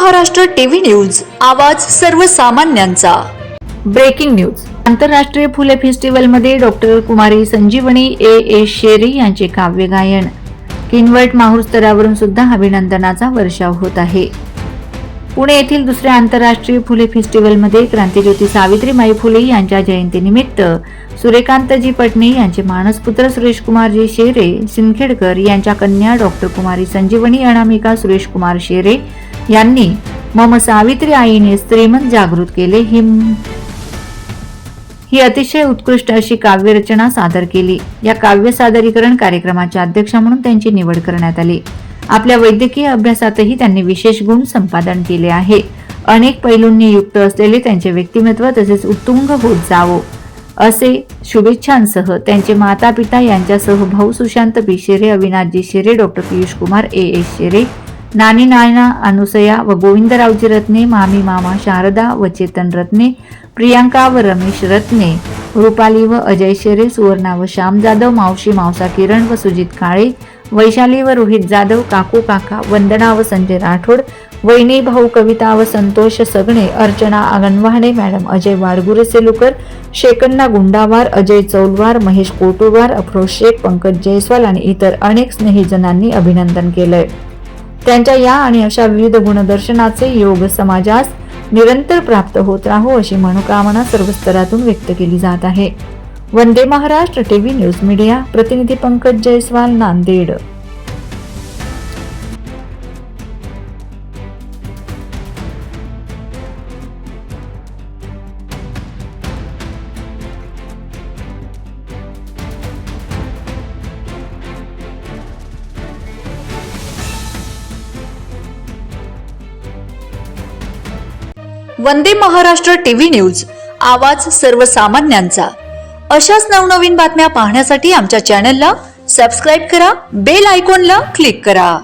Maharashtra TV news, आवाज सर्वसामान्यांचा। Breaking news. आंतरराष्ट्रीय फुले फेस्टिवल मध्ये डॉक्टर कुमारी संजीवनी ए शेरे यांचे काव्य गायन। किनवट माहूर स्तरावरून सुद्धा अभिनंदनाचा वर्षाव होत आहे। पुणे येथील दुसऱ्या आंतरराष्ट्रीय फुले फेस्टिवल मध्ये क्रांतिज्योती सावित्रीबाई फुले यांच्या जयंतीनिमित्त सूर्यकांतजी पटणे यांचे मानसपुत्र सुरेश कुमारजी शेरे सिंदखेडकर यांच्या कन्या डॉक्टर कुमारी संजीवनी अनामिका सुरेश कुमार शेरे यांनी मम सावित्री आईने स्त्रीमन जागृत केले ही अतिशय उत्कृष्ट अशी काव्यरचना सादर केली। या काव्य सादरीकरण कार्यक्रमाच्या अध्यक्षा म्हणून त्यांची निवड करण्यात आली। आपल्या वैद्यकीय अभ्यासातही त्यांनी विशेष गुण संपादन केले आहे। अनेक पैलूंनी युक्त असलेले त्यांचे व्यक्तिमत्व तसेच उत्तुंग होत जावो असे शुभेच्छांसह त्यांचे माता पिता यांच्यासह भाऊ सुशांत बी शेरे, अविनाशजी शेरे, डॉक्टर पियुष कुमार ए शेरे, नानी नायना अनुसया व गोविंदरावजी रत्ने, मामी मामा शारदा व चेतन रत्ने, प्रियांका व रमेश रत्ने, रुपाली व अजय शेरे, सुवर्णा व श्याम जाधव, मावशी मावसा किरण व सुजित काळे, वैशाली व रोहित जाधव, काकू काका वंदना व संजय राठोड, वैनी भाऊ कविता व संतोष सगणे, अर्चना आगनवाहने, मॅडम अजय वाडगुरे सेलुकर, शेकन्ना गुंडावार, अजय चौलवार, महेश कोटुरवार, अफरोज शेख, पंकज जयस्वाल आणि इतर अनेक स्नेहीजनांनी अभिनंदन केलंय। त्यांच्या या आणि अशा विविध गुणदर्शनाचे योग समाजास निरंतर प्राप्त होत राहो अशी मनोकामना सर्व स्तरातून व्यक्त केली जात आहे। Vande Maharashtra TV news media प्रतिनिधी पंकज जयस्वाल, नांदेड। वंदे महाराष्ट्र टीव्ही न्यूज, आवाज सर्वसामान्यांचा। अशाच नवनवीन बातम्या पाहण्यासाठी आमच्या चॅनलला सबस्क्राइब करा, बेल आयकॉनला क्लिक करा।